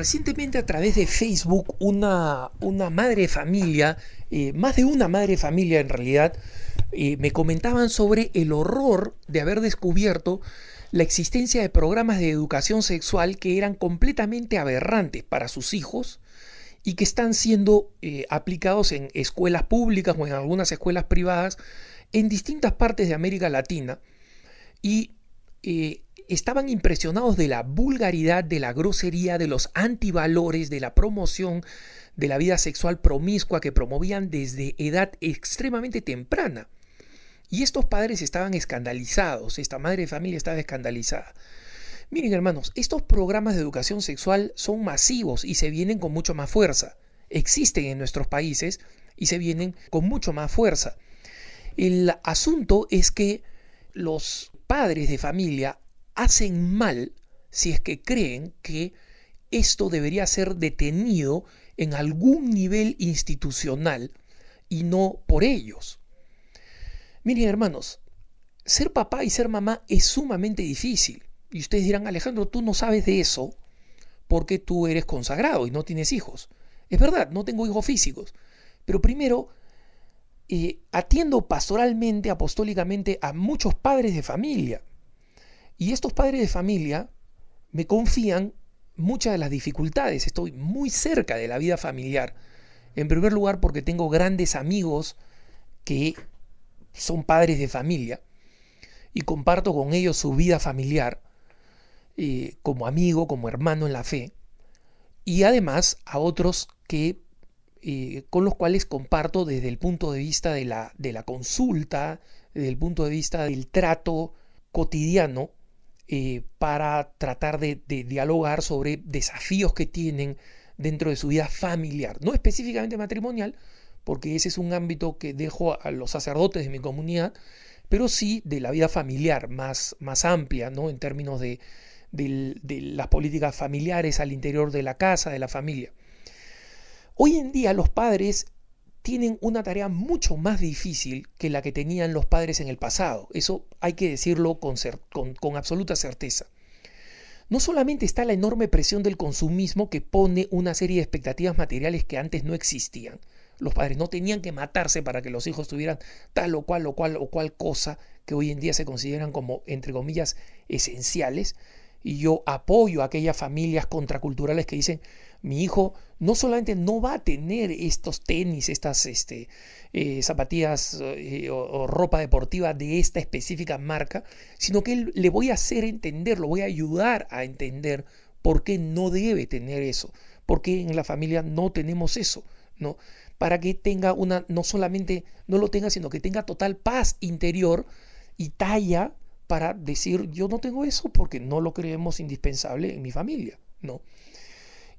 Recientemente a través de Facebook una madre de familia, más de una madre de familia en realidad, me comentaban sobre el horror de haber descubierto la existencia de programas de educación sexual que eran completamente aberrantes para sus hijos y que están siendo aplicados en escuelas públicas o en algunas escuelas privadas en distintas partes de América Latina. Y estaban impresionados de la vulgaridad, de la grosería, de los antivalores, de la promoción de la vida sexual promiscua que promovían desde edad extremadamente temprana. Y estos padres estaban escandalizados, esta madre de familia estaba escandalizada. Miren, hermanos, estos programas de educación sexual son masivos y se vienen con mucho más fuerza. Existen en nuestros países y se vienen con mucho más fuerza. El asunto es que los padres de familia hacen mal si es que creen que esto debería ser detenido en algún nivel institucional y no por ellos. Miren, hermanos, ser papá y ser mamá es sumamente difícil. Y ustedes dirán, Alejandro, tú no sabes de eso porque tú eres consagrado y no tienes hijos. Es verdad, no tengo hijos físicos. Pero primero, atiendo pastoralmente, apostólicamente a muchos padres de familia. Y estos padres de familia me confían muchas de las dificultades. Estoy muy cerca de la vida familiar. En primer lugar, porque tengo grandes amigos que son padres de familia y comparto con ellos su vida familiar como amigo, como hermano en la fe. Y además a otros que con los cuales comparto desde el punto de vista de la consulta, desde el punto de vista del trato cotidiano, para tratar de dialogar sobre desafíos que tienen dentro de su vida familiar, no específicamente matrimonial, porque ese es un ámbito que dejo a los sacerdotes de mi comunidad, pero sí de la vida familiar más amplia, ¿no? En términos de las políticas familiares al interior de la casa, de la familia. Hoy en día los padres tienen una tarea mucho más difícil que la que tenían los padres en el pasado. Eso hay que decirlo con absoluta certeza. No solamente está la enorme presión del consumismo que pone una serie de expectativas materiales que antes no existían. Los padres no tenían que matarse para que los hijos tuvieran tal o cual cosa que hoy en día se consideran como, entre comillas, esenciales. Y yo apoyo a aquellas familias contraculturales que dicen, mi hijo no solamente no va a tener estos tenis, estas zapatillas o ropa deportiva de esta específica marca, sino que le voy a hacer entender, lo voy a ayudar a entender por qué no debe tener eso, por qué en la familia no tenemos eso, ¿no? Para que tenga no solamente no lo tenga, sino que tenga total paz interior y talla para decir, yo no tengo eso porque no lo creemos indispensable en mi familia, ¿no?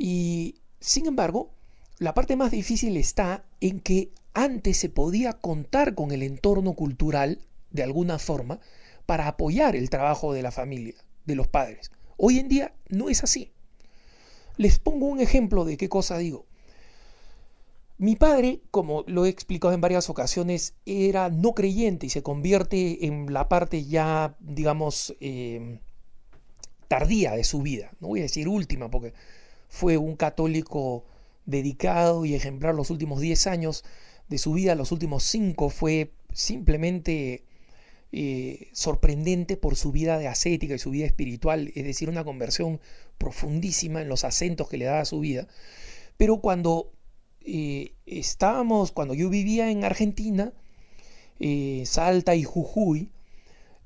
Y sin embargo, la parte más difícil está en que antes se podía contar con el entorno cultural, de alguna forma, para apoyar el trabajo de la familia, de los padres. Hoy en día no es así. Les pongo un ejemplo de qué cosa digo. Mi padre, como lo he explicado en varias ocasiones, era no creyente y se convierte en la parte ya, digamos, tardía de su vida. No voy a decir última, porque fue un católico dedicado y ejemplar los últimos 10 años de su vida. Los últimos 5 fue simplemente sorprendente por su vida de ascética y su vida espiritual, es decir, una conversión profundísima en los acentos que le daba a su vida. Pero cuando cuando yo vivía en Argentina, Salta y Jujuy,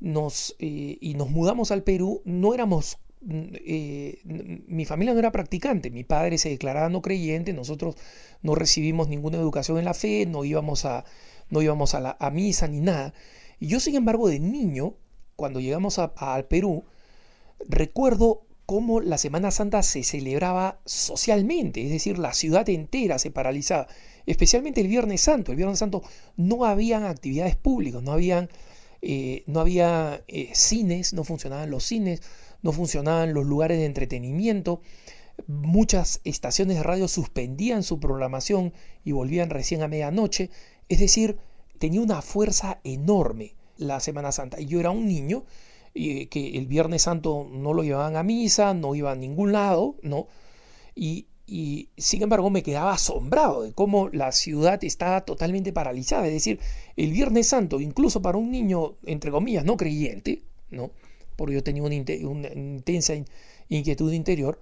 y nos mudamos al Perú, no éramos, mi familia no era practicante, mi padre se declaraba no creyente, nosotros no recibimos ninguna educación en la fe, no íbamos a misa ni nada. Y yo, sin embargo, de niño, cuando llegamos al Perú, recuerdo cómo la Semana Santa se celebraba socialmente, es decir, la ciudad entera se paralizaba, especialmente el Viernes Santo. El Viernes Santo no habían actividades públicas, no había cines, no funcionaban los cines, no funcionaban los lugares de entretenimiento. Muchas estaciones de radio suspendían su programación y volvían recién a medianoche. Es decir, tenía una fuerza enorme la Semana Santa. Y yo era un niño que el Viernes Santo no lo llevaban a misa, no iba a ningún lado, ¿no? Y sin embargo me quedaba asombrado de cómo la ciudad estaba totalmente paralizada. Es decir, el Viernes Santo, incluso para un niño, entre comillas, no creyente, ¿no? Porque yo tenía una intensa inquietud interior,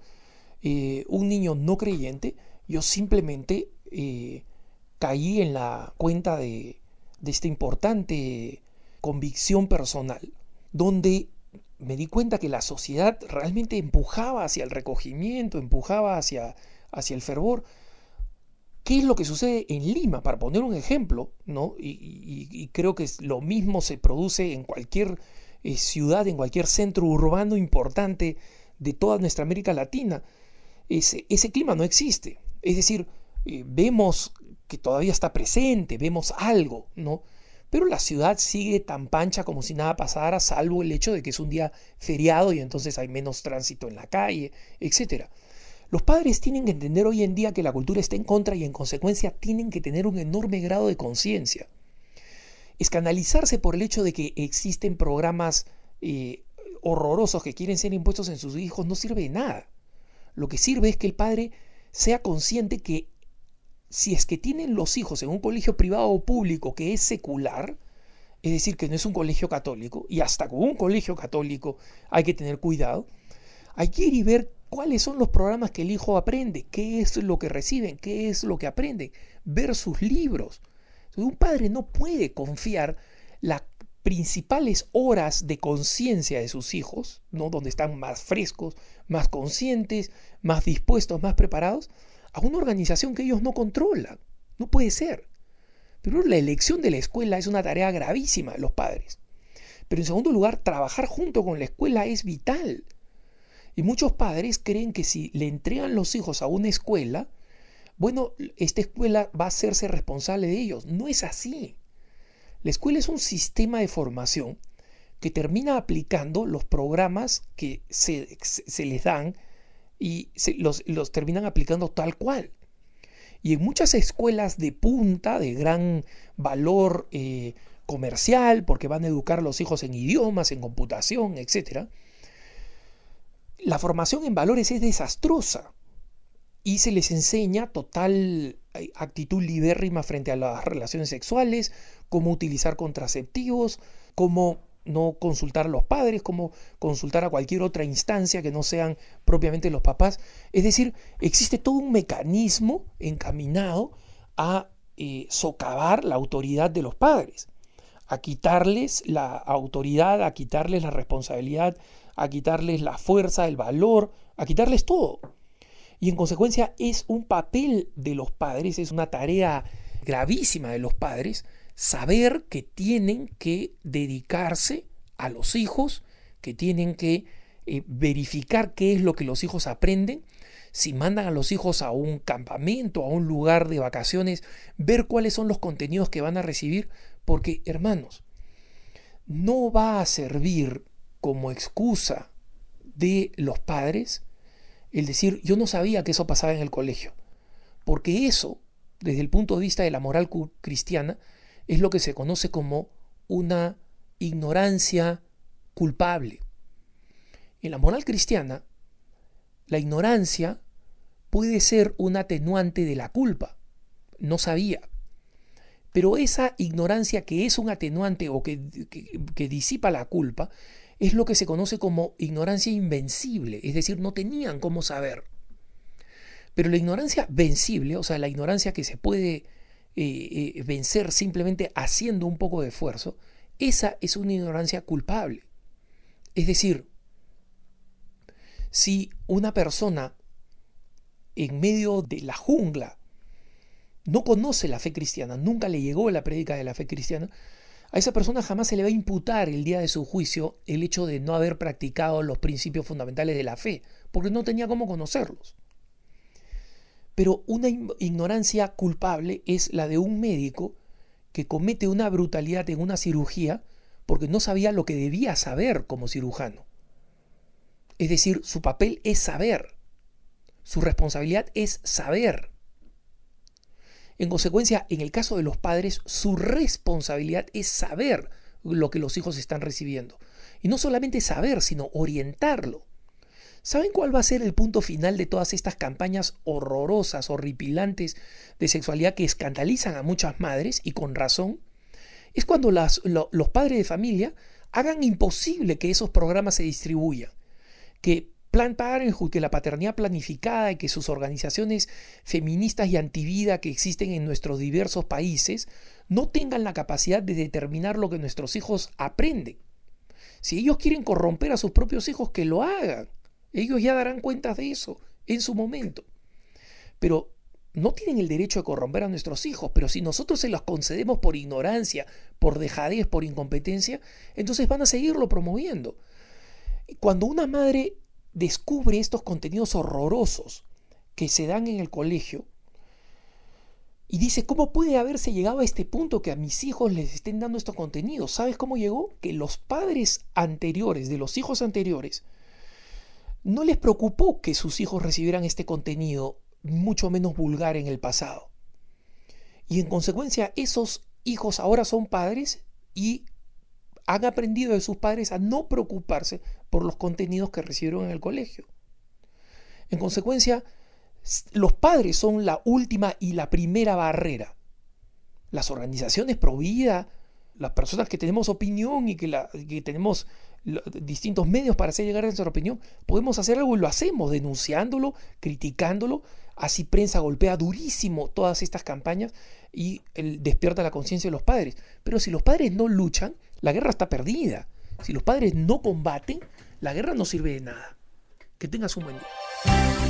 un niño no creyente, yo simplemente caí en la cuenta de esta importante convicción personal, donde me di cuenta que la sociedad realmente empujaba hacia el recogimiento, empujaba hacia el fervor. ¿Qué es lo que sucede en Lima? Para poner un ejemplo, ¿no? Y creo que lo mismo se produce en cualquier ciudad, en cualquier centro urbano importante de toda nuestra América Latina. Ese clima no existe. Es decir, vemos que todavía está presente, vemos algo, ¿no? Pero la ciudad sigue tan pancha como si nada pasara, salvo el hecho de que es un día feriado y entonces hay menos tránsito en la calle, etc. Los padres tienen que entender hoy en día que la cultura está en contra y en consecuencia tienen que tener un enorme grado de conciencia. Escandalizarse por el hecho de que existen programas horrorosos que quieren ser impuestos en sus hijos no sirve de nada. Lo que sirve es que el padre sea consciente que si es que tienen los hijos en un colegio privado o público que es secular, es decir, que no es un colegio católico, y hasta con un colegio católico hay que tener cuidado, hay que ir y ver cuáles son los programas que el hijo aprende, qué es lo que reciben, qué es lo que aprenden, ver sus libros. Entonces, un padre no puede confiar las principales horas de conciencia de sus hijos, ¿no? Donde están más frescos, más conscientes, más dispuestos, más preparados, a una organización que ellos no controlan. No puede ser. Pero la elección de la escuela es una tarea gravísima de los padres. Pero en segundo lugar, trabajar junto con la escuela es vital. Y muchos padres creen que si le entregan los hijos a una escuela, bueno, esta escuela va a hacerse responsable de ellos. No es así. La escuela es un sistema de formación que termina aplicando los programas que se les dan y los terminan aplicando tal cual. Y en muchas escuelas de punta, de gran valor comercial, porque van a educar a los hijos en idiomas, en computación, etc., la formación en valores es desastrosa y se les enseña total actitud libérrima frente a las relaciones sexuales, cómo utilizar contraceptivos, cómo no consultar a los padres, cómo consultar a cualquier otra instancia que no sean propiamente los papás. Es decir, existe todo un mecanismo encaminado a socavar la autoridad de los padres, a quitarles la autoridad, a quitarles la responsabilidad, a quitarles la fuerza, el valor, a quitarles todo. Y en consecuencia es un papel de los padres, es una tarea gravísima de los padres, saber que tienen que dedicarse a los hijos, que tienen que verificar qué es lo que los hijos aprenden, si mandan a los hijos a un campamento, a un lugar de vacaciones, ver cuáles son los contenidos que van a recibir, porque, hermanos, no va a servir como excusa de los padres el decir, yo no sabía que eso pasaba en el colegio, porque eso, desde el punto de vista de la moral cristiana, es lo que se conoce como una ignorancia culpable. En la moral cristiana, la ignorancia puede ser un atenuante de la culpa. No sabía. Pero esa ignorancia que es un atenuante o que disipa la culpa, es lo que se conoce como ignorancia invencible, es decir, no tenían cómo saber. Pero la ignorancia vencible, o sea, la ignorancia que se puede vencer simplemente haciendo un poco de esfuerzo, esa es una ignorancia culpable. Es decir, si una persona en medio de la jungla no conoce la fe cristiana, nunca le llegó la prédica de la fe cristiana, a esa persona jamás se le va a imputar el día de su juicio el hecho de no haber practicado los principios fundamentales de la fe, porque no tenía cómo conocerlos. Pero una ignorancia culpable es la de un médico que comete una brutalidad en una cirugía porque no sabía lo que debía saber como cirujano. Es decir, su papel es saber. Su responsabilidad es saber. En consecuencia, en el caso de los padres, su responsabilidad es saber lo que los hijos están recibiendo. Y no solamente saber, sino orientarlo. ¿Saben cuál va a ser el punto final de todas estas campañas horrorosas, horripilantes de sexualidad que escandalizan a muchas madres, y con razón? Es cuando los padres de familia hagan imposible que esos programas se distribuyan, que Planned Parenthood, que la paternidad planificada y que sus organizaciones feministas y antivida que existen en nuestros diversos países no tengan la capacidad de determinar lo que nuestros hijos aprenden. Si ellos quieren corromper a sus propios hijos, que lo hagan. Ellos ya darán cuenta de eso en su momento. Pero no tienen el derecho de corromper a nuestros hijos, pero si nosotros se los concedemos por ignorancia, por dejadez, por incompetencia, entonces van a seguirlo promoviendo. Cuando una madre descubre estos contenidos horrorosos que se dan en el colegio y dice, ¿cómo puede haberse llegado a este punto que a mis hijos les estén dando estos contenidos? ¿Sabes cómo llegó? Que los padres anteriores, de los hijos anteriores, no les preocupó que sus hijos recibieran este contenido mucho menos vulgar en el pasado. Y en consecuencia, esos hijos ahora son padres y han aprendido de sus padres a no preocuparse por los contenidos que recibieron en el colegio. En consecuencia, los padres son la última y la primera barrera. Las organizaciones pro vida, las personas que tenemos opinión y que tenemos distintos medios para hacer llegar a nuestra opinión, podemos hacer algo y lo hacemos, denunciándolo, criticándolo. Así prensa golpea durísimo todas estas campañas y despierta la conciencia de los padres. Pero si los padres no luchan, la guerra está perdida. Si los padres no combaten, la guerra no sirve de nada. Que tengas un buen día.